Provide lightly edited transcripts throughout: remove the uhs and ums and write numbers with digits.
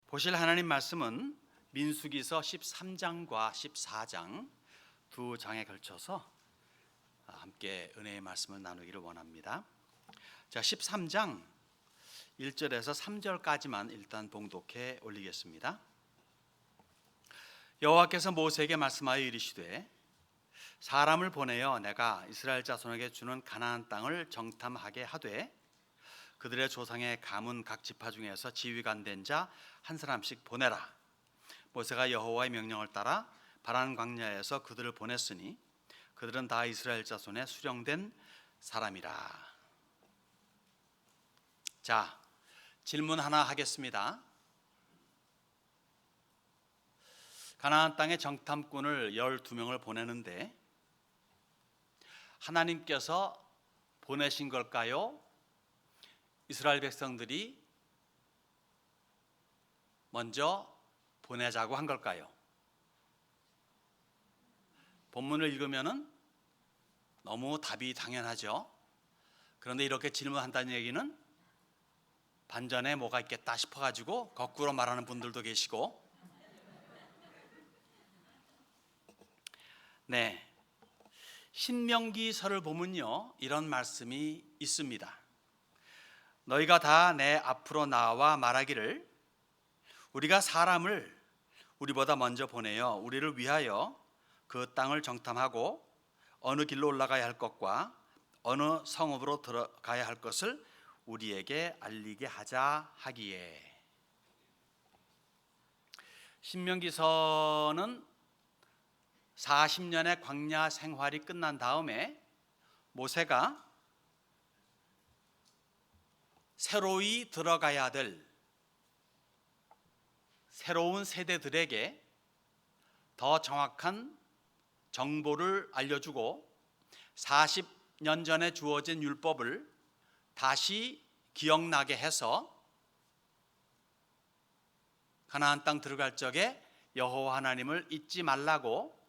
보실 하나님 말씀은 민수기서 13장과 14장 두 장에 걸쳐서 함께 은혜의 말씀을 나누기를 원합니다. 자, 13장 1절에서 3절까지만 일단 봉독해 올리겠습니다. 여호와께서 모세에게 말씀하여 이르시되 사람을 보내어 내가 이스라엘 자손에게 주는 가나안 땅을 정탐하게 하되 그들의 조상의 가문 각 지파 중에서 지휘관 된 자 한 사람씩 보내라. 모세가 여호와의 명령을 따라 바란 광야에서 그들을 보냈으니 그들은 다 이스라엘 자손의 수령된 사람이라. 자, 질문 하나 하겠습니다. 가나안 땅에 정탐꾼을 12명을 보내는데 하나님께서 보내신 걸까요? 이스라엘 백성들이 먼저 보내자고 한 걸까요? 본문을 읽으면은 너무 답이 당연하죠. 그런데 이렇게 질문한다는 얘기는 반전에 뭐가 있겠다 싶어가지고 거꾸로 말하는 분들도 계시고, 네, 신명기서를 보면요 이런 말씀이 있습니다. 너희가 다 내 앞으로 나와 말하기를 우리가 사람을 우리보다 먼저 보내어 우리를 위하여 그 땅을 정탐하고 어느 길로 올라가야 할 것과 어느 성읍으로 들어가야 할 것을 우리에게 알리게 하자 하기에. 신명기서는 40년의 광야 생활이 끝난 다음에 모세가 새로이 들어가야 될 새로운 세대들에게 더 정확한 정보를 알려주고 40년 전에 주어진 율법을 다시 기억나게 해서 가나안 땅 들어갈 적에 여호와 하나님을 잊지 말라고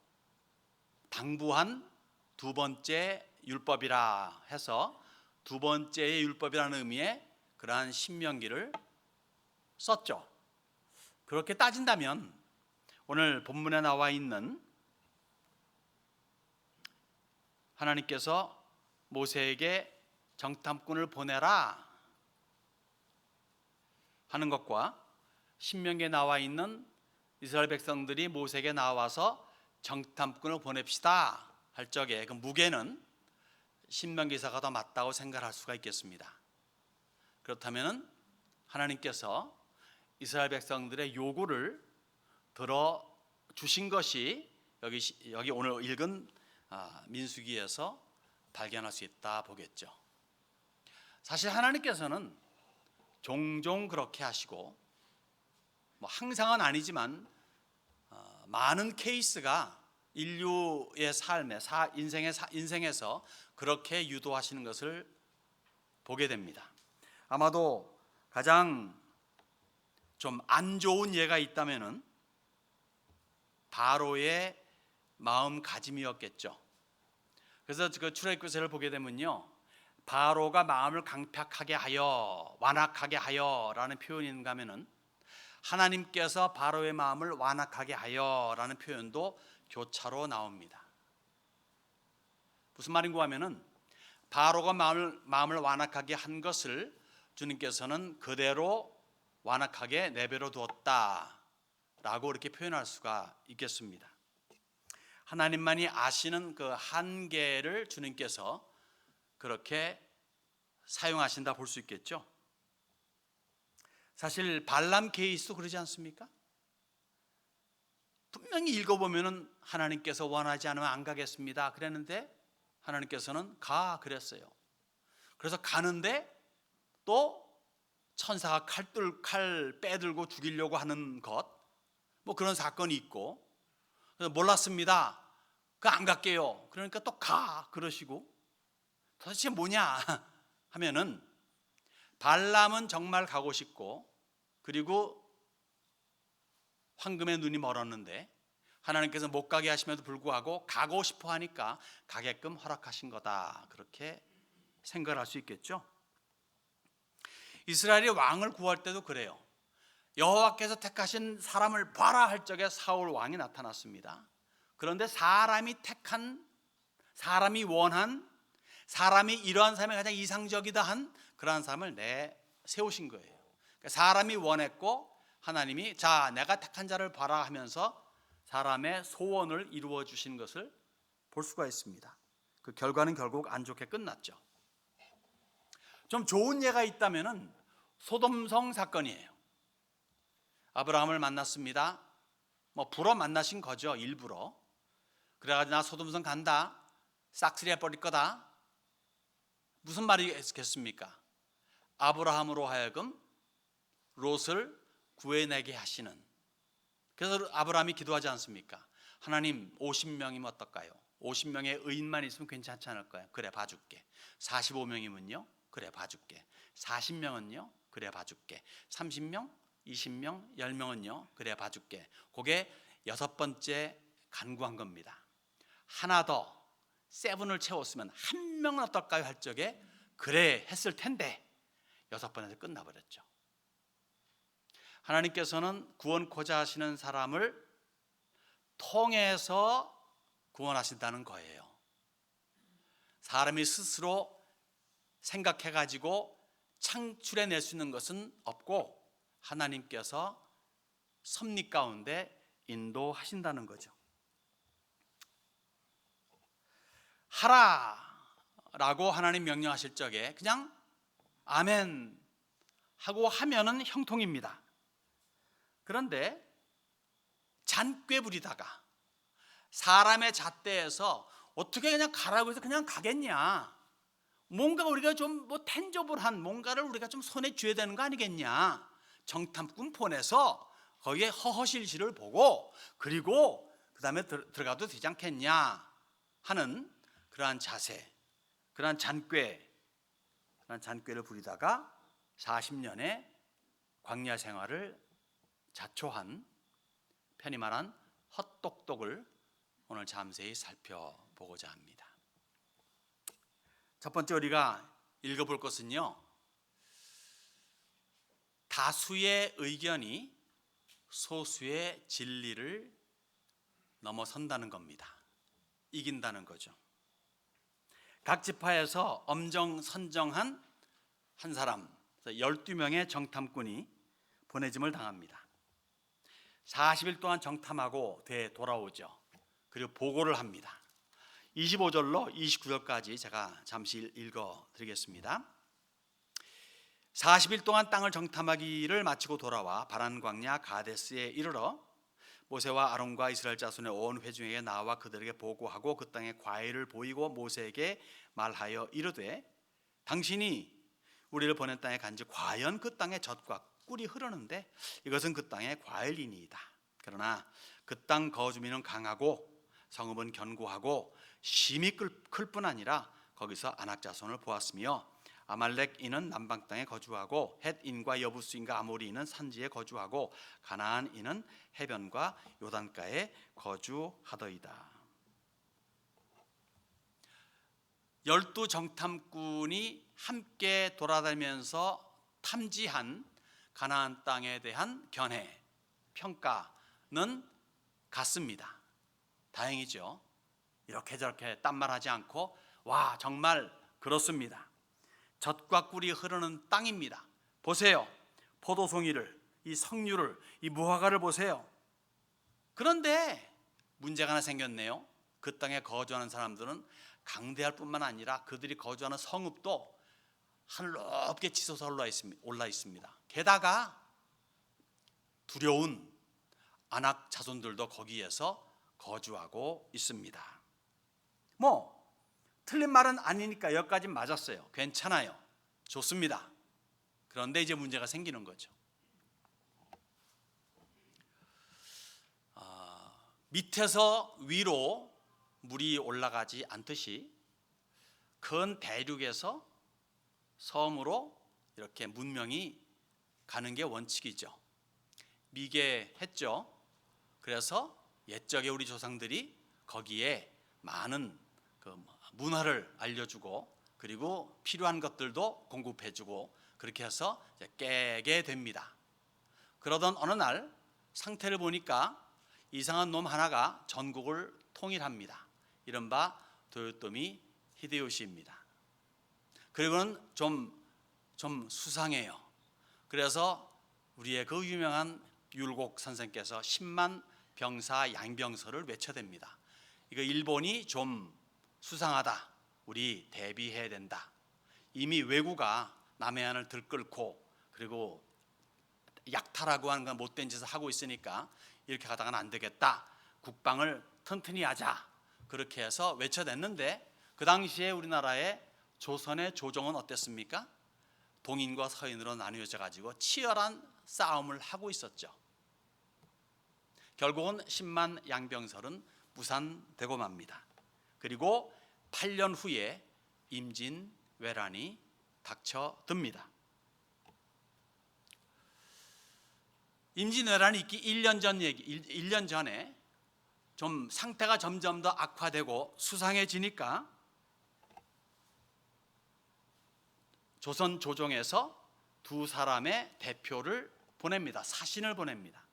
당부한 두 번째 율법이라 해서 두 번째의 율법이라는 의미의 그러한 신명기를 썼죠. 그렇게 따진다면 오늘 본문에 나와 있는 하나님께서 모세에게 정탐꾼을 보내라 하는 것과 신명기에 나와 있는 이스라엘 백성들이 모세에게 나와서 정탐꾼을 보냅시다 할 적에 그 무게는 신명기서가 더 맞다고 생각할 수가 있겠습니다. 그렇다면 하나님께서 이스라엘 백성들의 요구를 들어주신 것이 여기 오늘 읽은 민수기에서 발견할 수 있다 보겠죠. 사실 하나님께서는 종종 그렇게 하시고 항상은 아니지만 많은 케이스가 인류의 삶에 인생에서 그렇게 유도하시는 것을 보게 됩니다. 아마도 가장 좀 안 좋은 예가 있다면은 바로의 마음가짐이었겠죠. 그래서 그 출애굽기서를 보게 되면요, 바로가 마음을 강팍하게 하여 완악하게 하여라는 표현이 있는가 하면은 하나님께서 바로의 마음을 완악하게 하여라는 표현도 교차로 나옵니다. 무슨 말인가 하면은 바로가 마음을 완악하게 한 것을 주님께서는 그대로 완악하게 내버려 두었다라고 이렇게 표현할 수가 있겠습니다. 하나님만이 아시는 그 한계를 주님께서 그렇게 사용하신다 볼 수 있겠죠. 사실 발람 케이스도 그러지 않습니까? 분명히 읽어보면은 하나님께서 원하지 않으면 안 가겠습니다 그랬는데 하나님께서는 가 그랬어요. 그래서 가는데 또 천사가 칼 빼들고 죽이려고 하는 것, 뭐 그런 사건이 있고, 그래서 몰랐습니다. 그 안 갈게요. 그러니까 또 가 그러시고, 도대체 뭐냐 하면은 발람은 정말 가고 싶고, 그리고 황금의 눈이 멀었는데 하나님께서 못 가게 하심에도 불구하고 가고 싶어 하니까 가게끔 허락하신 거다, 그렇게 생각할 수 있겠죠. 이스라엘이 왕을 구할 때도 그래요. 여호와께서 택하신 사람을 봐라 할 적에 사울 왕이 나타났습니다. 그런데 사람이 택한, 사람이 원한, 사람이 이러한 사람이 가장 이상적이다 한 그러한 사람을 세우신 거예요. 그러니까 사람이 원했고 하나님이 자 내가 택한 자를 봐라 하면서 사람의 소원을 이루어 주신 것을 볼 수가 있습니다. 그 결과는 결국 안 좋게 끝났죠. 좀 좋은 예가 있다면은 소돔성 사건이에요. 아브라함을 만났습니다. 불어 만나신 거죠, 일부러. 그래가지고 나 소돔성 간다, 싹쓸이 해버릴 거다. 무슨 말이겠습니까? 아브라함으로 하여금 롯을 구해내게 하시는. 그래서 아브라함이 기도하지 않습니까? 하나님 50명이면 어떨까요? 50명의 의인만 있으면 괜찮지 않을까요? 그래 봐줄게. 45명이면요? 그래 봐줄게. 40명은요? 그래 봐줄게. 30명, 20명, 10명은요? 그래 봐줄게. 그게 6번째 간구한 겁니다. 하나 더 세븐을 채웠으면 한 명은 어떨까요? 할 적에 그래 했을 텐데 6번에서 끝나버렸죠. 하나님께서는 구원코자 하시는 사람을 통해서 구원하신다는 거예요. 사람이 스스로 생각해가지고 창출해낼 수 있는 것은 없고 하나님께서 섭리 가운데 인도하신다는 거죠. 하라라고 하나님 명령하실 적에 그냥 아멘 하고 하면은 형통입니다. 그런데 잔꾀 부리다가 사람의 잣대에서 어떻게 그냥 가라고 해서 그냥 가겠냐, 뭔가 우리가 좀 텐저블한 뭔가를 우리가 좀 손에 쥐어야 되는 거 아니겠냐, 정탐꾼 보내서 거기에 허허실실을 보고 그리고 그 다음에 들어가도 되지 않겠냐 하는 그러한 자세, 그러한 잔꾀를 부리다가 40년의 광야 생활을 자초한, 편히 말한 헛똑똑을 오늘 잠세히 살펴보고자 합니다. 첫 번째 우리가 읽어볼 것은요, 다수의 의견이 소수의 진리를 넘어선다는 겁니다. 이긴다는 거죠. 각 지파에서 엄정선정한 한 사람, 12명의 정탐꾼이 보내짐을 당합니다. 40일 동안 정탐하고 되돌아오죠. 그리고 보고를 합니다. 25절로 29절까지 제가 잠시 읽어드리겠습니다. 40일 동안 땅을 정탐하기를 마치고 돌아와 바란 광야 가데스에 이르러 모세와 아론과 이스라엘 자손의 온 회중에게 나와 그들에게 보고하고 그 땅의 과일을 보이고 모세에게 말하여 이르되 당신이 우리를 보낸 땅에 간즉 과연 그 땅에 젖과 꿀이 흐르는데 이것은 그 땅의 과일이니이다. 그러나 그 땅 거주민은 강하고 성읍은 견고하고 심히 클 뿐 아니라 거기서 아낙 자손을 보았으며 아말렉인은 남방 땅에 거주하고 헷인과 여부스인과 아모리인은 산지에 거주하고 가나안인은 해변과 요단가에 거주하더이다. 12 정탐꾼이 함께 돌아다니면서 탐지한 가나안 땅에 대한 견해, 평가는 같습니다. 다행이죠. 이렇게 저렇게 딴말하지 않고 와 정말 그렇습니다. 젖과 꿀이 흐르는 땅입니다. 보세요. 포도송이를, 이 석류를, 이 무화과를 보세요. 그런데 문제가 하나 생겼네요. 그 땅에 거주하는 사람들은 강대할 뿐만 아니라 그들이 거주하는 성읍도 하늘 높게 치솟아 올라 있습니다. 게다가 두려운 아낙 자손들도 거기에서 거주하고 있습니다. 틀린 말은 아니니까 여기까지 맞았어요. 괜찮아요. 좋습니다. 그런데 이제 문제가 생기는 거죠. 밑에서 위로 물이 올라가지 않듯이 큰 대륙에서 섬으로 이렇게 문명이 가는 게 원칙이죠. 미개했죠. 그래서 옛적에 우리 조상들이 거기에 많은 그 문화를 알려주고 그리고 필요한 것들도 공급해주고 그렇게 해서 깨게 됩니다. 그러던 어느 날 상태를 보니까 이상한 놈 하나가 전국을 통일합니다. 이른바 도요토미 히데요시입니다. 그리고는 좀 수상해요. 그래서 우리의 그 유명한 율곡 선생께서 10만 병사 양병설을 외쳐댑니다. 이거 일본이 좀 수상하다. 우리 대비해야 된다. 이미 왜구가 남해안을 들끓고 그리고 약탈하고 하는 못된 짓을 하고 있으니까 이렇게 가다가는 안 되겠다. 국방을 튼튼히 하자. 그렇게 해서 외쳐댔는데 그 당시에 우리나라의 조선의 조정은 어땠습니까? 동인과 서인으로 나뉘어져 가지고 치열한 싸움을 하고 있었죠. 결국은 10만 양병설은 무산되고 맙니다. 그리고 8년 후에 임진왜란이 닥쳐듭니다. 임진왜란이 있기 1년 전에 좀 상태가 점점 더 악화되고 수상해지니까 조선 조정에서 두 사람의 대표를 보냅니다. 사신을 보냅니다.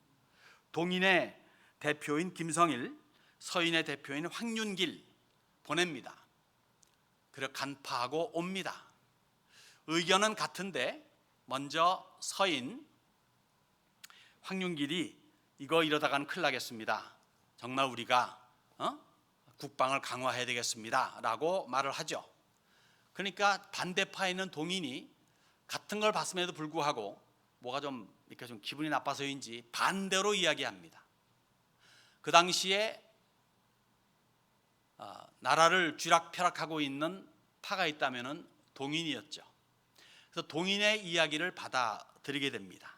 동인의 대표인 김성일, 서인의 대표인 황윤길 보냅니다. 그래 간파하고 옵니다. 의견은 같은데 먼저 서인 황윤길이 이거 이러다가는 큰일 나겠습니다. 정말 우리가 국방을 강화해야 되겠습니다 라고 말을 하죠. 그러니까 반대파에 있는 동인이 같은 걸 봤음에도 불구하고 뭐가 좀 이렇게 좀 기분이 나빠서인지 반대로 이야기합니다. 그 당시에 나라를 쥐락펴락하고 있는 파가 있다면은 동인이었죠. 그래서 동인의 이야기를 받아들이게 됩니다.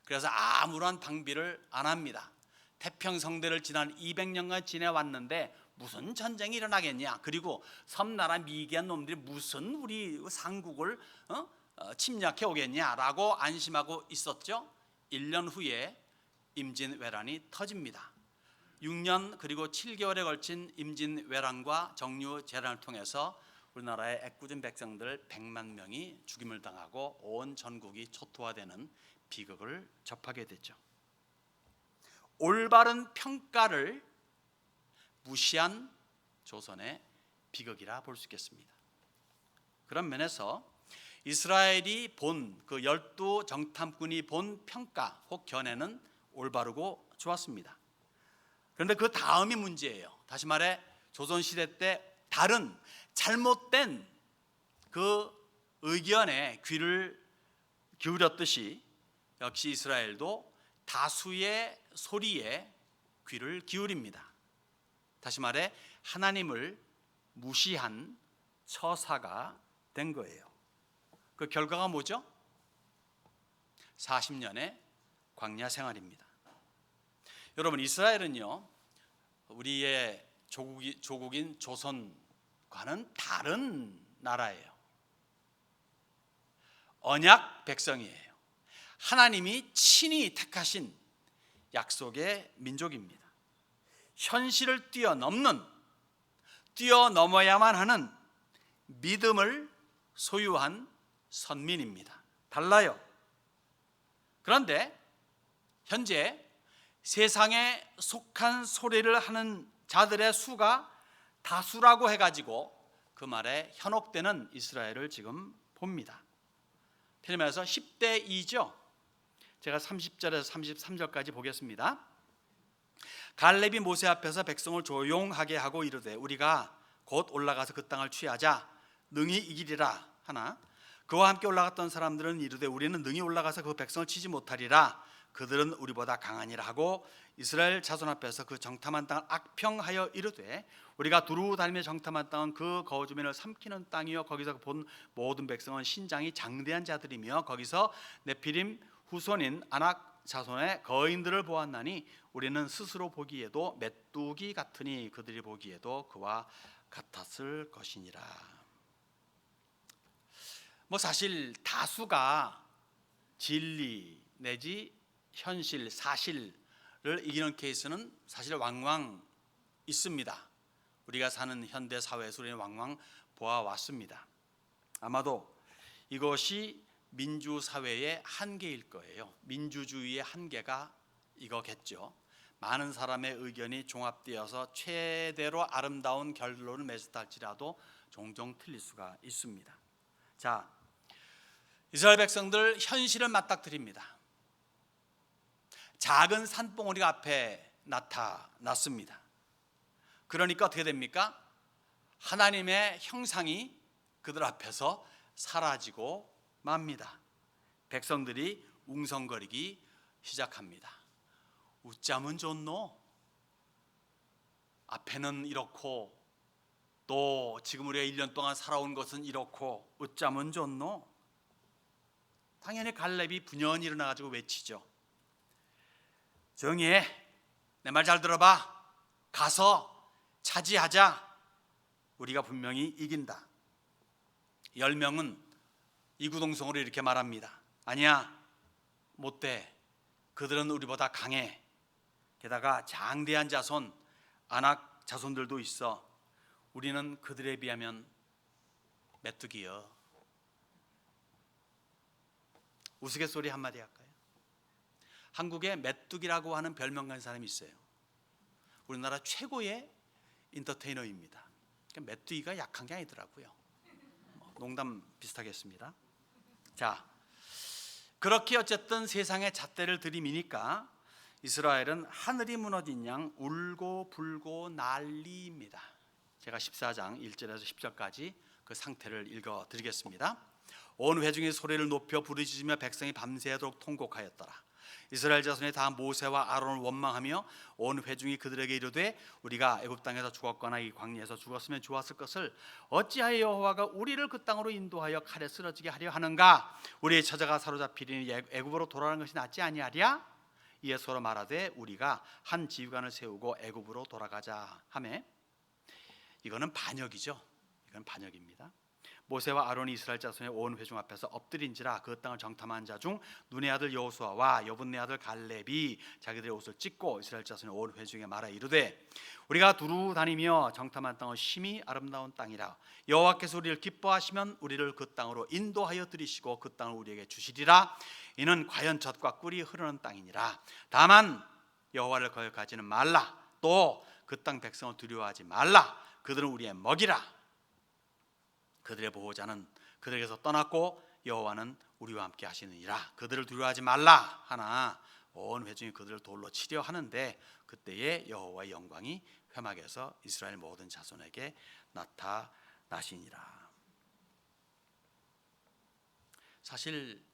그래서 아무런 방비를 안 합니다. 태평성대를 지난 200년간 지내왔는데 무슨 전쟁이 일어나겠냐. 그리고 섬나라 미개한 놈들이 무슨 우리 상국을 침략해 오겠냐라고 안심하고 있었죠. 1년 후에 임진왜란이 터집니다. 6년 그리고 7개월에 걸친 임진왜란과 정류재란을 통해서 우리나라의 애꿎은 백성들 100만 명이 죽임을 당하고 온 전국이 초토화되는 비극을 접하게 되죠. 올바른 평가를 무시한 조선의 비극이라 볼 수 있겠습니다. 그런 면에서 이스라엘이 본 그 12정탐꾼이 본 평가 혹 견해는 올바르고 좋았습니다. 그런데 그 다음이 문제예요. 다시 말해 조선시대 때 다른 잘못된 그 의견에 귀를 기울였듯이 역시 이스라엘도 다수의 소리에 귀를 기울입니다. 다시 말해 하나님을 무시한 처사가 된 거예요. 그 결과가 뭐죠? 40년의 광야 생활입니다. 여러분 이스라엘은요 우리의 조국인 조선과는 다른 나라예요. 언약 백성이에요. 하나님이 친히 택하신 약속의 민족입니다. 현실을 뛰어넘어야만 하는 믿음을 소유한 선민입니다. 달라요. 그런데 현재 세상에 속한 소리를 하는 자들의 수가 다수라고 해가지고 그 말에 현혹되는 이스라엘을 지금 봅니다. 편히 말해서 10대 2죠. 제가 30절에서 33절까지 보겠습니다. 갈렙이 모세 앞에서 백성을 조용하게 하고 이르되 우리가 곧 올라가서 그 땅을 취하자 능히 이기리라 하나 그와 함께 올라갔던 사람들은 이르되 우리는 능히 올라가서 그 백성을 치지 못하리라 그들은 우리보다 강하니라 하고 이스라엘 자손 앞에서 그 정탐한 땅을 악평하여 이르되 우리가 두루 다니며 정탐한 땅은 그 거주민을 삼키는 땅이요 거기서 본 모든 백성은 신장이 장대한 자들이며 거기서 네피림 후손인 아낙 자손의 거인들을 보았나니 우리는 스스로 보기에도 메뚜기 같으니 그들이 보기에도 그와 같았을 것이니라. 뭐 사실 다수가 진리 내지 현실 사실을 이기는 케이스는 사실 왕왕 있습니다. 우리가 사는 현대 사회에서 우리는 왕왕 보아왔습니다. 아마도 이것이 민주사회의 한계일 거예요. 민주주의의 한계가 이거겠죠. 많은 사람의 의견이 종합되어서 최대로 아름다운 결론을 맺었다 할지라도 종종 틀릴 수가 있습니다. 자, 이스라엘 백성들 현실을 맞닥뜨립니다. 작은 산봉우리가 앞에 나타났습니다. 그러니까 어떻게 됩니까? 하나님의 형상이 그들 앞에서 사라지고 맙니다. 백성들이 웅성거리기 시작합니다. 웃자면 좋노? 앞에는 이렇고 또 지금 우리가 1년 동안 살아온 것은 이렇고 웃자면 좋노? 당연히 갈렙이 분연히 일어나가지고 외치죠. 정의해, 내 말 잘 들어봐. 가서 차지하자. 우리가 분명히 이긴다. 10명은 이구동성으로 이렇게 말합니다. 아니야, 못돼. 그들은 우리보다 강해. 게다가 장대한 자손, 아낙 자손들도 있어. 우리는 그들에 비하면 메뚜기여. 우스갯소리 한마디 할까요? 한국에 메뚜기라고 하는 별명 가진 사람이 있어요. 우리나라 최고의 인터테이너입니다. 메뚜기가 약한 게 아니더라고요. 농담 비슷하게 했습니다. 자, 그렇게 어쨌든 세상의 잣대를 들이미니까 이스라엘은 하늘이 무너진 양 울고 불고 난리입니다. 제가 14장 1절에서 10절까지 그 상태를 읽어드리겠습니다. 온 회중이 소리를 높여 부르짖으며 백성이 밤새도록 통곡하였더라. 이스라엘 자손이 다 모세와 아론을 원망하며 온 회중이 그들에게 이르되 우리가 애굽 땅에서 죽었거나 이 광야에서 죽었으면 좋았을 것을 어찌하여 여호와가 우리를 그 땅으로 인도하여 칼에 쓰러지게 하려 하는가? 우리의 처자가 사로잡히리니 애굽으로 돌아가는 것이 낫지 아니하랴? 이에 서로 말하되 우리가 한 지휘관을 세우고 애굽으로 돌아가자 하매, 이거는 반역이죠. 이건 반역입니다. 모세와 아론이 이스라엘 자손의 온 회중 앞에서 엎드린지라 그 땅을 정탐한 자 중 눈의 아들 여호수아와 여분네 아들 갈렙이 자기들의 옷을 찢고 이스라엘 자손의 온 회중에 말하 이르되 우리가 두루 다니며 정탐한 땅은 심히 아름다운 땅이라. 여호와께서 우리를 기뻐하시면 우리를 그 땅으로 인도하여 들이시고 그 땅을 우리에게 주시리라. 이는 과연 젖과 꿀이 흐르는 땅이니라. 다만 여호와를 거역하지는 말라. 또 그 땅 백성을 두려워하지 말라. 그들은 우리의 먹이라. 그들의 보호자는 그들에게서 떠났고 여호와는 우리와 함께 하시느니라. 그들을 두려워하지 말라 하나 온 회중이 그들을 돌로 치려 하는데 그때에 여호와의 영광이 회막에서 이스라엘 모든 자손에게 나타나시니라. 사실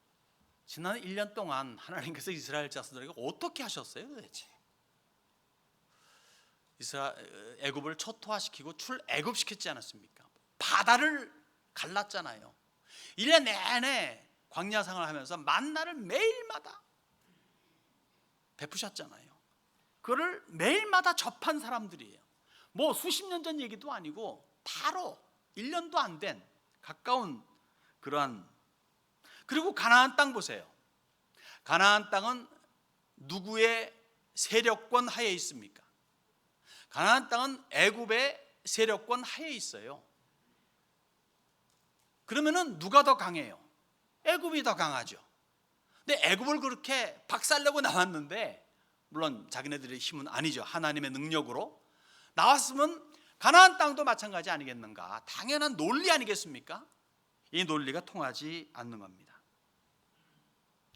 지난 1년 동안 하나님께서 이스라엘 자손들에게 어떻게 하셨어요 도대체? 애굽을 초토화시키고 출애굽시켰지 않았습니까? 바다를 갈랐잖아요. 1년 내내 광야 생활을 하면서 만나를 매일마다 베푸셨잖아요. 그걸 매일마다 접한 사람들이에요. 뭐 수십 년 전 얘기도 아니고 바로 1년도 안 된 가까운 그러한. 그리고 가나안 땅 보세요. 가나안 땅은 누구의 세력권 하에 있습니까? 가나안 땅은 애굽의 세력권 하에 있어요. 그러면은 누가 더 강해요? 애굽이 더 강하죠. 근데 애굽을 그렇게 박살내고 나왔는데, 물론 자기네들의 힘은 아니죠. 하나님의 능력으로 나왔으면 가나안 땅도 마찬가지 아니겠는가? 당연한 논리 아니겠습니까? 이 논리가 통하지 않는 겁니다.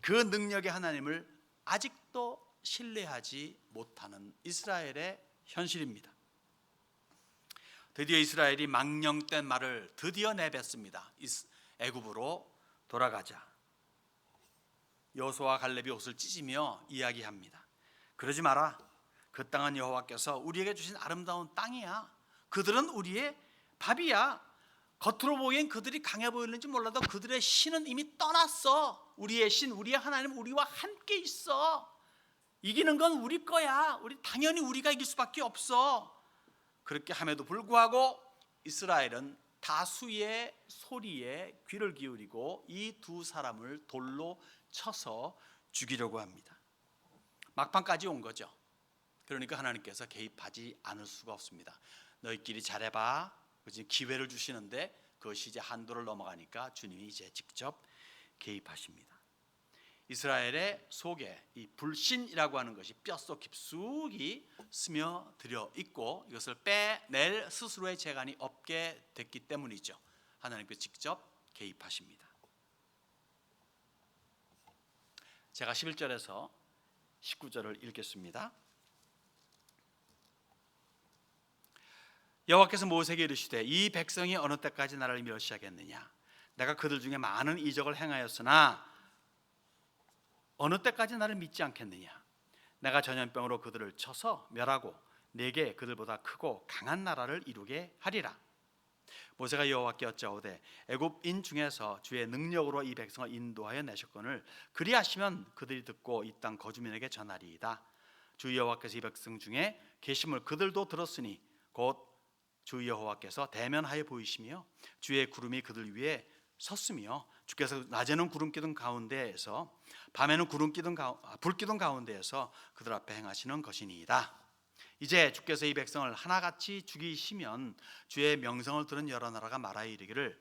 그 능력의 하나님을 아직도 신뢰하지 못하는 이스라엘의 현실입니다. 드디어 이스라엘이 망령된 말을 드디어 내뱉습니다. 애굽으로 돌아가자. 여호수아와 갈렙이 옷을 찢으며 이야기합니다. 그러지 마라. 그 땅은 여호와께서 우리에게 주신 아름다운 땅이야. 그들은 우리의 밥이야. 겉으로 보기엔 그들이 강해 보이는지 몰라도 그들의 신은 이미 떠났어. 우리의 신, 우리의 하나님 우리와 함께 있어. 이기는 건 우리 거야. 당연히 우리가 이길 수밖에 없어. 그렇게 함에도 불구하고 이스라엘은 다수의 소리에 귀를 기울이고 이 두 사람을 돌로 쳐서 죽이려고 합니다. 막판까지 온 거죠. 그러니까 하나님께서 개입하지 않을 수가 없습니다. 너희끼리 잘해봐. 기회를 주시는데 그것이 이제 한도를 넘어가니까 주님이 이제 직접 개입하십니다. 이스라엘의 속에 이 불신이라고 하는 것이 뼛속 깊숙이 스며들어 있고 이것을 빼낼 스스로의 재간이 없게 됐기 때문이죠. 하나님께서 직접 개입하십니다. 제가 11절에서 19절을 읽겠습니다. 여호와께서 모세에게 이르시되 이 백성이 어느 때까지 나를 멸시하겠느냐? 내가 그들 중에 많은 이적을 행하였으나 어느 때까지 나를 믿지 않겠느냐? 내가 전염병으로 그들을 쳐서 멸하고 내게 그들보다 크고 강한 나라를 이루게 하리라. 모세가 여호와께 여짜오되 애굽인 중에서 주의 능력으로 이 백성을 인도하여 내셨거늘 그리하시면 그들이 듣고 이 땅 거주민에게 전하리이다. 주 여호와께서 이 백성 중에 계심을 그들도 들었으니 곧 주 여호와께서 대면하여 보이시며 주의 구름이 그들 위에 섰으며 주께서 낮에는 구름 기둥 가운데에서 밤에는 불 기둥 가운데에서 그들 앞에 행하시는 것이니이다. 이제 주께서 이 백성을 하나같이 죽이시면 주의 명성을 들은 여러 나라가 말하여 이르기를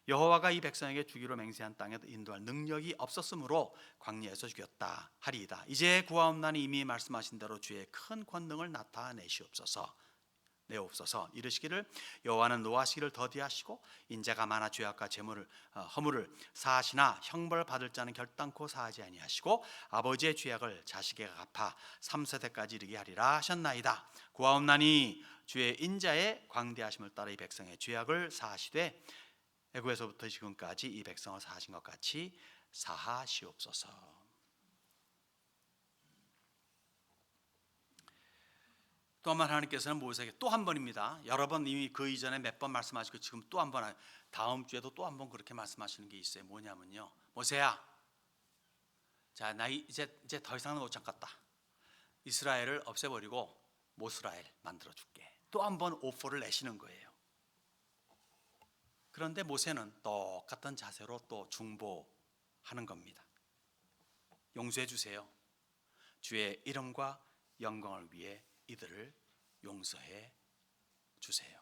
여호와가 이 백성에게 주기로 맹세한 땅에 인도할 능력이 없었으므로 광야에서 죽였다 하리이다. 이제 구하옵나니 이미 말씀하신 대로 주의 큰 권능을 나타내시옵소서. 이르시기를 여호와는 노하시기를 더디하시고 인자가 많아 죄악과 허물을 사하시나 형벌 받을 자는 결단코 사하지 아니하시고 아버지의 죄악을 자식에게 갚아 3세대까지 이르게 하리라 하셨나이다. 구하옵나니 주의 인자의 광대하심을 따라 이 백성의 죄악을 사하시되 애굽에서부터 지금까지 이 백성을 사하신 것 같이 사하시옵소서. 또 한 번 하나님께서는 모세에게 또 한 번입니다. 여러 번 이미 그 이전에 몇 번 말씀하시고 지금 또 한 번, 다음 주에도 또 한 번 그렇게 말씀하시는 게 있어요. 뭐냐면요, 모세야, 자, 나 이제 더 이상은 못 참겠다. 이스라엘을 없애버리고 모스라엘 만들어 줄게. 또 한 번 오퍼를 내시는 거예요. 그런데 모세는 똑같은 자세로 또 중보하는 겁니다. 용서해 주세요. 주의 이름과 영광을 위해 이들을 용서해 주세요.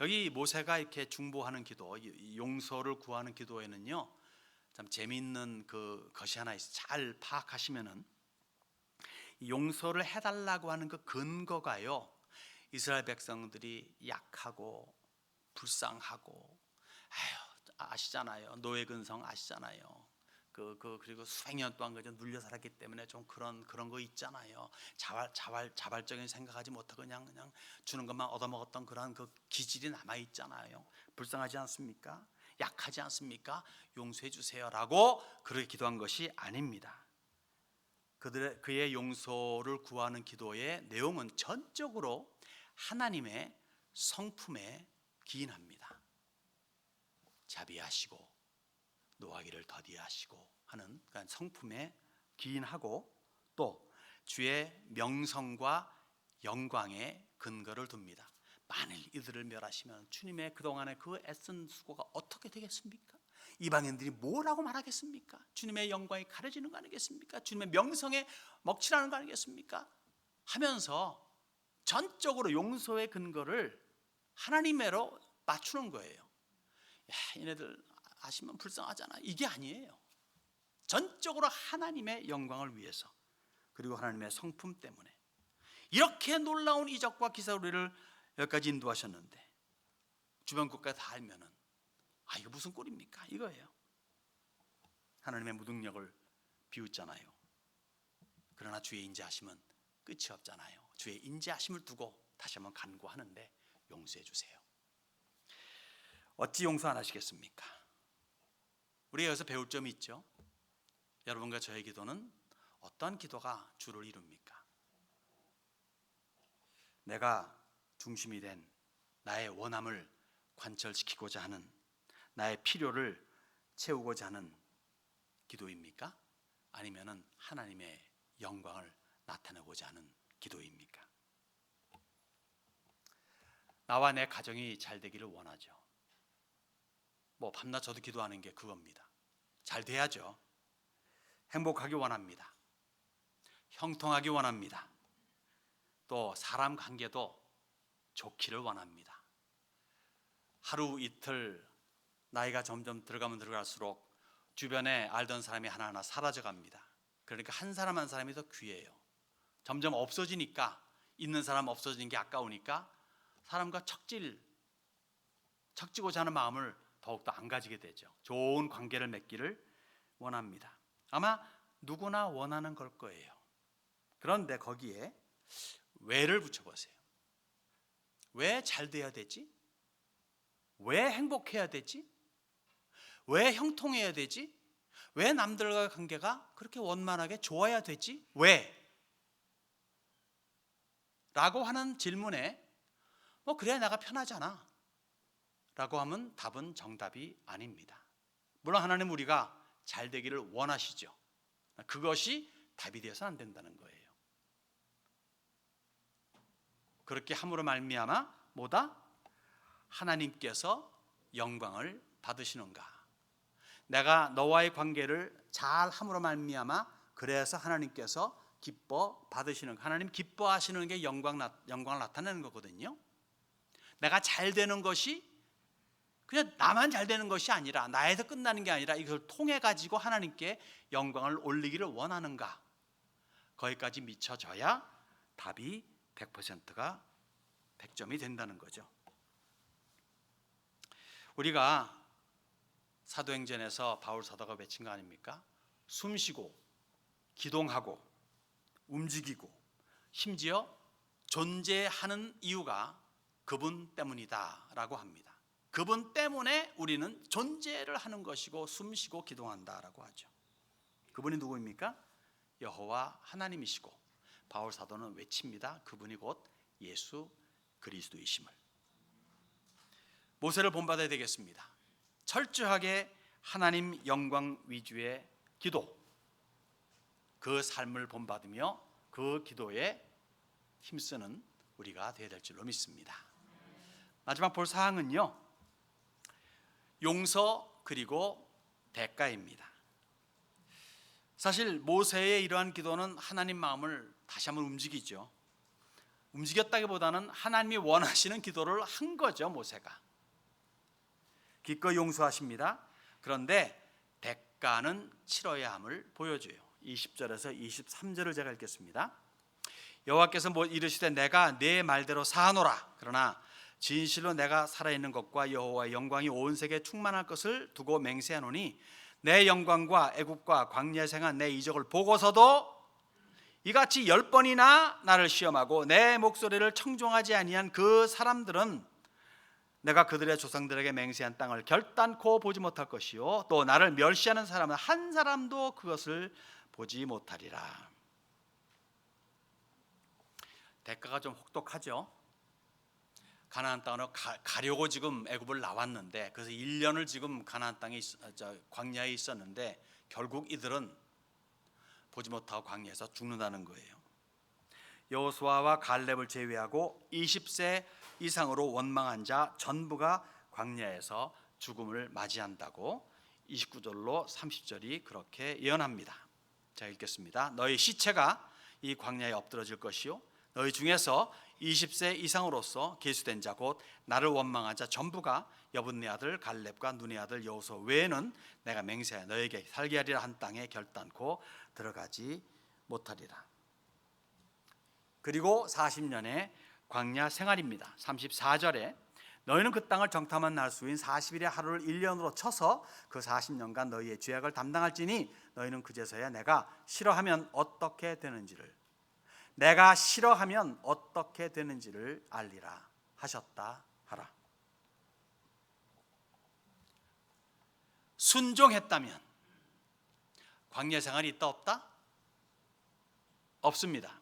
여기 모세가 이렇게 중보하는 기도, 용서를 구하는 기도에는요, 참 재미있는 것이 하나 있어요. 잘 파악하시면은 용서를 해달라고 하는 그 근거가요, 이스라엘 백성들이 약하고 불쌍하고, 아시잖아요. 노예 근성 아시잖아요. 그리고 수백 년 동안 그저 눌려 살았기 때문에 좀 그런 거 있잖아요. 자발적인 생각하지 못하고 그냥 주는 것만 얻어먹었던 그런 그 기질이 남아 있잖아요. 불쌍하지 않습니까? 약하지 않습니까? 용서해 주세요라고 그렇게 기도한 것이 아닙니다. 그의 용서를 구하는 기도의 내용은 전적으로 하나님의 성품에 기인합니다. 자비하시고 노하기를 더디하시고 하는 그러니까 성품에 기인하고 또 주의 명성과 영광에 근거를 둡니다. 만일 이들을 멸하시면 주님의 그동안의 그 애쓴 수고가 어떻게 되겠습니까? 이방인들이 뭐라고 말하겠습니까? 주님의 영광이 가려지는 거 아니겠습니까? 주님의 명성에 먹칠하는 거 아니겠습니까? 하면서 전적으로 용서의 근거를 하나님으로 맞추는 거예요. 야, 얘네들 아시면 불쌍하잖아. 이게 아니에요. 전적으로 하나님의 영광을 위해서, 그리고 하나님의 성품 때문에 이렇게 놀라운 이적과 기사로 우리를 여기까지 인도하셨는데 주변 국가 다 알면은 이거 무슨 꼴입니까? 이거예요. 하나님의 무능력을 비웃잖아요. 그러나 주의 인자하심은 끝이 없잖아요. 주의 인자하심을 두고 다시 한번 간구하는데 용서해 주세요. 어찌 용서 안 하시겠습니까? 우리가 여기서 배울 점이 있죠. 여러분과 저의 기도는 어떤 기도가 주를 이룹니까? 내가 중심이 된 나의 원함을 관철시키고자 하는, 나의 필요를 채우고자 하는 기도입니까? 아니면은 하나님의 영광을 나타내고자 하는 기도입니까? 나와 내 가정이 잘 되기를 원하죠. 밤낮 저도 기도하는 게 그겁니다. 잘 돼야죠. 행복하기 원합니다. 형통하기 원합니다. 또 사람 관계도 좋기를 원합니다. 하루 이틀 나이가 점점 들어가면 들어갈수록 주변에 알던 사람이 하나하나 사라져 갑니다. 그러니까 한 사람 한 사람이 더 귀해요. 점점 없어지니까, 있는 사람 없어지는 게 아까우니까 사람과 척지고자 하는 마음을 더욱더 안 가지게 되죠. 좋은 관계를 맺기를 원합니다. 아마 누구나 원하는 걸 거예요. 그런데 거기에 왜를 붙여보세요. 왜 잘 돼야 되지? 왜 행복해야 되지? 왜 형통해야 되지? 왜 남들과의 관계가 그렇게 원만하게 좋아야 되지? 왜? 라고 하는 질문에 그래야 내가 편하잖아 라고 하면 답은 정답이 아닙니다. 물론 하나님 우리가 잘 되기를 원하시죠. 그것이 답이 되어서는 안 된다는 거예요. 그렇게 함으로 말미암아 뭐다? 하나님께서 영광을 받으시는가? 내가 너와의 관계를 잘 함으로 말미암아 그래서 하나님께서 기뻐 받으시는, 하나님 기뻐하시는 게 영광을 나타내는 거거든요. 내가 잘 되는 것이 그냥 나만 잘 되는 것이 아니라, 나에서 끝나는 게 아니라 이것을 통해 가지고 하나님께 영광을 올리기를 원하는가? 거기까지 미쳐져야 답이 100%가 100점이 된다는 거죠. 우리가 사도행전에서 바울 사도가 외친 거 아닙니까? 숨쉬고 기동하고 움직이고 심지어 존재하는 이유가 그분 때문이다 라고 합니다. 그분 때문에 우리는 존재를 하는 것이고 숨쉬고 기동한다라고 하죠. 그분이 누구입니까? 여호와 하나님이시고 바울 사도는 외칩니다. 그분이 곧 예수 그리스도이심을. 모세를 본받아야 되겠습니다. 철저하게 하나님 영광 위주의 기도, 그 삶을 본받으며 그 기도에 힘쓰는 우리가 되어야 될 줄로 믿습니다. 마지막 볼 사항은요, 용서 그리고 대가입니다. 사실 모세의 이러한 기도는 하나님 마음을 다시 한번 움직이죠. 움직였다기보다는 하나님이 원하시는 기도를 한 거죠. 모세가 기꺼이 용서하십니다. 그런데 대가는 치러야 함을 보여줘요. 20절에서 23절을 제가 읽겠습니다. 여호와께서 이르시되 내가 내 말대로 사하노라. 그러나 진실로 내가 살아있는 것과 여호와의 영광이 온 세계에 충만할 것을 두고 맹세하노니 내 영광과 애국과 광야에 생한 내 이적을 보고서도 이같이 10번이나 나를 시험하고 내 목소리를 청종하지 아니한 그 사람들은 내가 그들의 조상들에게 맹세한 땅을 결단코 보지 못할 것이요 또 나를 멸시하는 사람은 한 사람도 그것을 보지 못하리라. 대가가 좀 혹독하죠. 가나안 땅으로 가려고 지금 애굽을 나왔는데, 그래서 1년을 지금 가나안 땅에 광야에 있었는데 결국 이들은 보지 못하고 광야에서 죽는다는 거예요. 여호수아와 갈렙을 제외하고 20세 이상으로 원망한 자 전부가 광야에서 죽음을 맞이한다고 29절로 30절이 그렇게 예언합니다. 자, 읽겠습니다. 너희 시체가 이 광야에 엎드러질 것이요 너희 중에서 20세 이상으로서 계수된 자 곧 나를 원망한 자 전부가 여분네 아들 갈렙과 눈의 아들 여호수아 외에는 내가 맹세하여 너에게 살게 하리라 한 땅에 결단코 들어가지 못하리라. 그리고 40년의 광야 생활입니다. 34절에 너희는 그 땅을 정탐한 날 수인 40일의 하루를 1년으로 쳐서 그 40년간 너희의 죄악을 담당할지니 너희는 그제서야 내가 싫어하면 어떻게 되는지를 알리라 하셨다 하라. 순종했다면 광야 생활이 있다 없다? 없습니다.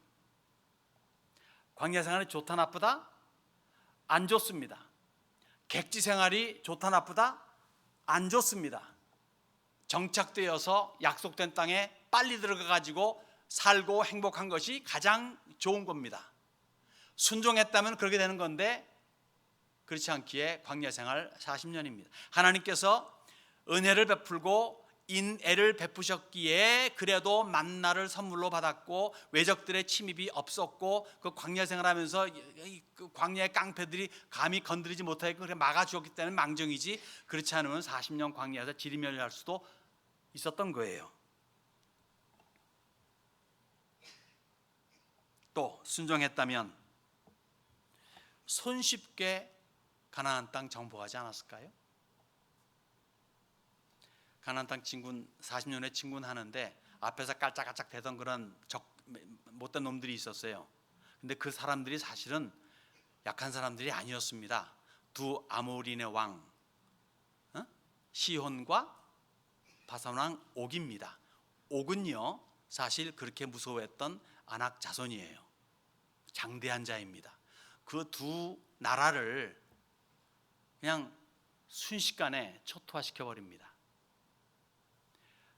광야 생활이 좋다 나쁘다? 안 좋습니다. 객지 생활이 좋다 나쁘다? 안 좋습니다. 정착되어서 약속된 땅에 빨리 들어가 가지고 살고 행복한 것이 가장 좋은 겁니다. 순종했다면 그렇게 되는 건데 그렇지 않기에 광야 생활 40년입니다. 하나님께서 은혜를 베풀고 인애를 베푸셨기에 그래도 만나를 선물로 받았고 외적들의 침입이 없었고 그 광야 생활하면서 그 광야의 깡패들이 감히 건드리지 못하게 그렇게 막아주었기 때문에 망정이지, 그렇지 않으면 40년 광야에서 지리멸리할 수도 있었던 거예요. 또 순종했다면 손쉽게 가나안 땅 정복하지 않았을까요? 가나안 땅 진군 40년에 진군하는데 앞에서 깔짝깔짝 대던 그런 못된 놈들이 있었어요. 근데 그 사람들이 사실은 약한 사람들이 아니었습니다. 두 아모리네 왕 시혼과 바산 왕 옥입니다. 옥은요 사실 그렇게 무서워했던 아낙 자손이에요. 장대한 자입니다. 그 두 나라를 그냥 순식간에 초토화시켜 버립니다.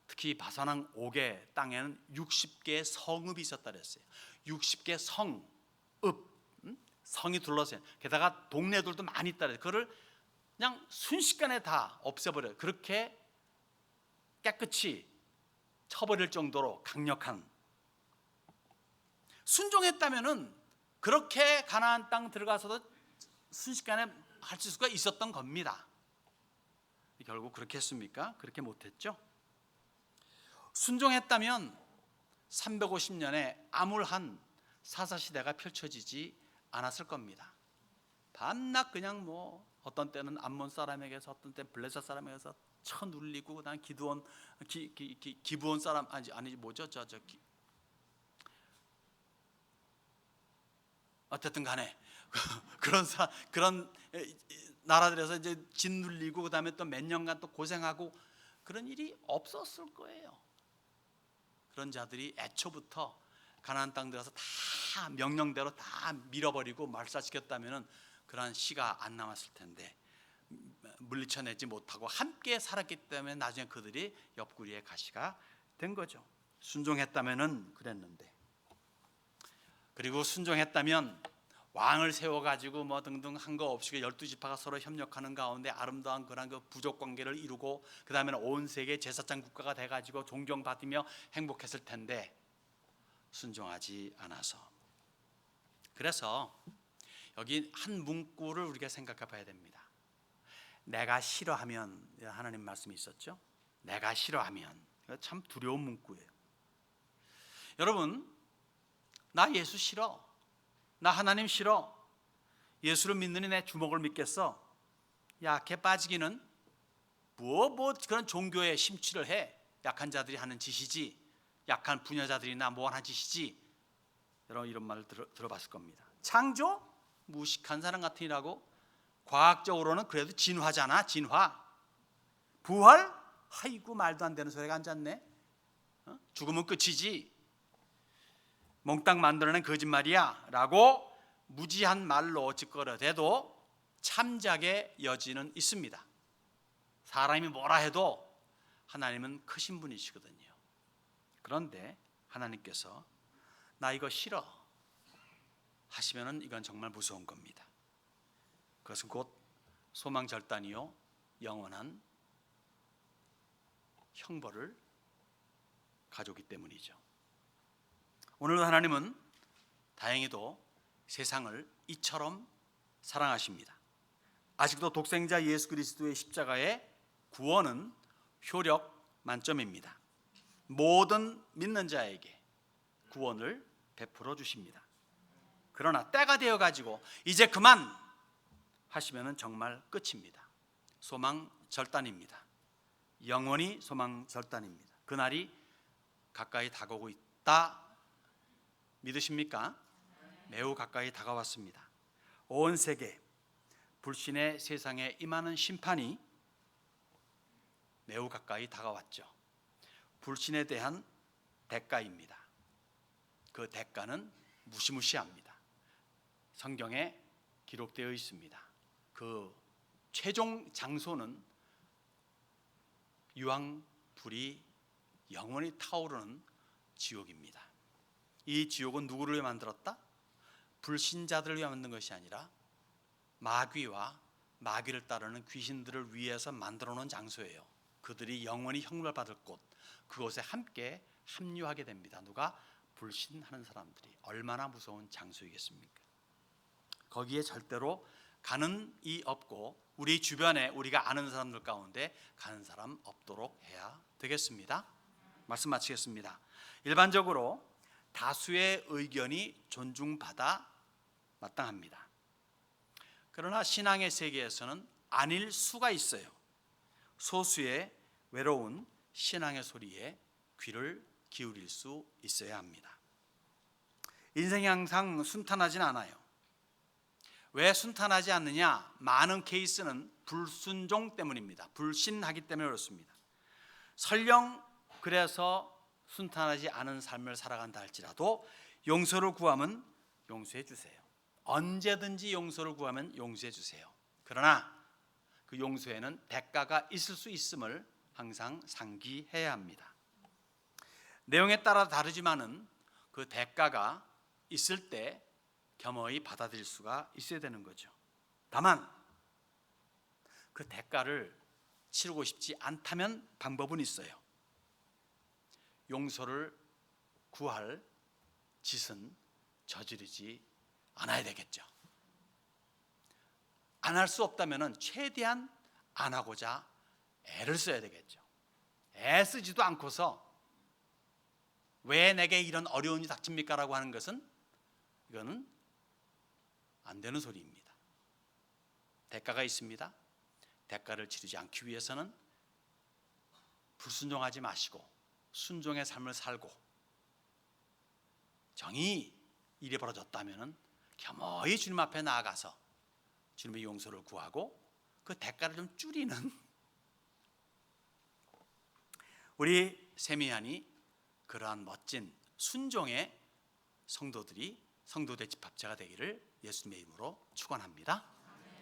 특히 바산 왕 옥의 땅에는 60개의 성읍이 있었다 그랬어요. 60개 성읍, 성이 둘러서요. 게다가 동네들도 많이 있다 그래요. 그거를 그냥 순식간에 다 없애버려요. 그렇게 깨끗이 쳐버릴 정도로 강력한. 순종했다면은 그렇게 가나안 땅 들어가서도 순식간에 할 수가 있었던 겁니다. 결국 그렇게 했습니까? 그렇게 못했죠. 순종했다면 350년에 암울한 사사시대가 펼쳐지지 않았을 겁니다. 밤낮 그냥 뭐 어떤 때는 암몬 사람에게서 어떤 때는 블레셋 사람에게서 쳐눌리고 그다음 기브온 사람 아니 뭐죠 어쨌든 간에 그런 나라들에서 이제 짓눌리고 그다음에 또 몇 년간 또 고생하고 그런 일이 없었을 거예요. 그런 자들이 애초부터 가나안 땅 들어가서 다 명령대로 다 밀어버리고 말살시켰다면은 그런 시가 안 남았을 텐데 물리쳐내지 못하고 함께 살았기 때문에 나중에 그들이 옆구리에 가시가 된 거죠. 순종했다면은 그랬는데, 그리고 순종했다면 왕을 세워가지고 뭐 등등 한 거 없이 12지파가 서로 협력하는 가운데 아름다운 그런 그 부족 관계를 이루고 그 다음에는 온 세계 제사장 국가가 돼가지고 존경받으며 행복했을 텐데 순종하지 않아서. 그래서 여기 한 문구를 우리가 생각해 봐야 됩니다. 내가 싫어하면, 하나님 말씀이 있었죠. 내가 싫어하면. 참 두려운 문구예요. 여러분, 나 예수 싫어, 나 하나님 싫어, 예수를 믿느니 내 주먹을 믿겠어. 약해 빠지기는 뭐 그런 종교에 심취를 해. 약한 자들이 하는 짓이지, 약한 부녀자들이나 뭐 하는 짓이지. 여러분 이런 말을 들어봤을 겁니다. 창조? 무식한 사람 같으니라고. 과학적으로는 그래도 진화잖아, 진화. 부활? 아이고 말도 안 되는 소리가 앉았네. 죽으면 끝이지, 몽땅 만들어낸 거짓말이야 라고 무지한 말로 짓거려대도 참작의 여지는 있습니다. 사람이 뭐라 해도 하나님은 크신 분이시거든요. 그런데 하나님께서 나 이거 싫어 하시면은 이건 정말 무서운 겁니다. 그것은 곧 소망절단이요 영원한 형벌을 가져오기 때문이죠. 오늘도 하나님은 다행히도 세상을 이처럼 사랑하십니다. 아직도 독생자 예수 그리스도의 십자가의 구원은 효력 만점입니다. 모든 믿는 자에게 구원을 베풀어 주십니다. 그러나 때가 되어 가지고 이제 그만 하시면은 정말 끝입니다. 소망 절단입니다. 영원히 소망 절단입니다. 그날이 가까이 다가오고 있다. 믿으십니까? 매우 가까이 다가왔습니다. 온 세계 불신의 세상에 임하는 심판이 매우 가까이 다가왔죠. 불신에 대한 대가입니다. 그 대가는 무시무시합니다. 성경에 기록되어 있습니다. 그 최종 장소는 유황불이 영원히 타오르는 지옥입니다. 이 지옥은 누구를 위해 만들었다? 불신자들을 위해 만든 것이 아니라 마귀와 마귀를 따르는 귀신들을 위해서 만들어 놓은 장소예요. 그들이 영원히 형벌 받을 곳, 그곳에 함께 합류하게 됩니다. 누가? 불신하는 사람들이. 얼마나 무서운 장소이겠습니까? 거기에 절대로 가는 이 없고 우리 주변에 우리가 아는 사람들 가운데 가는 사람 없도록 해야 되겠습니다. 말씀 마치겠습니다. 일반적으로 다수의 의견이 존중받아 마땅합니다. 그러나 신앙의 세계에서는 아닐 수가 있어요. 소수의 외로운 신앙의 소리에 귀를 기울일 수 있어야 합니다. 인생이 항상 순탄하진 않아요. 왜 순탄하지 않느냐? 많은 케이스는 불순종 때문입니다. 불신하기 때문에 그렇습니다. 설령 그래서 순탄하지 않은 삶을 살아간다 할지라도 용서를 구하면 용서해 주세요. 언제든지 용서를 구하면 용서해 주세요. 그러나 그 용서에는 대가가 있을 수 있음을 항상 상기해야 합니다. 내용에 따라 다르지만은 그 대가가 있을 때 겸허히 받아들일 수가 있어야 되는 거죠. 다만 그 대가를 치르고 싶지 않다면 방법은 있어요. 용서를 구할 짓은 저지르지 않아야 되겠죠. 안 할 수 없다면 최대한 안 하고자 애를 써야 되겠죠. 애쓰지도 않고서 왜 내게 이런 어려운 일이 닥칩니까? 라고 하는 것은 이거는 안 되는 소리입니다. 대가가 있습니다. 대가를 치르지 않기 위해서는 불순종하지 마시고 순종의 삶을 살고, 정이 일이 벌어졌다면 겸허히 주님 앞에 나아가서 주님의 용서를 구하고 그 대가를 좀 줄이는 우리 세미안이 그러한 멋진 순종의 성도들의 집합체가 되기를 예수님의 이름으로 축원합니다.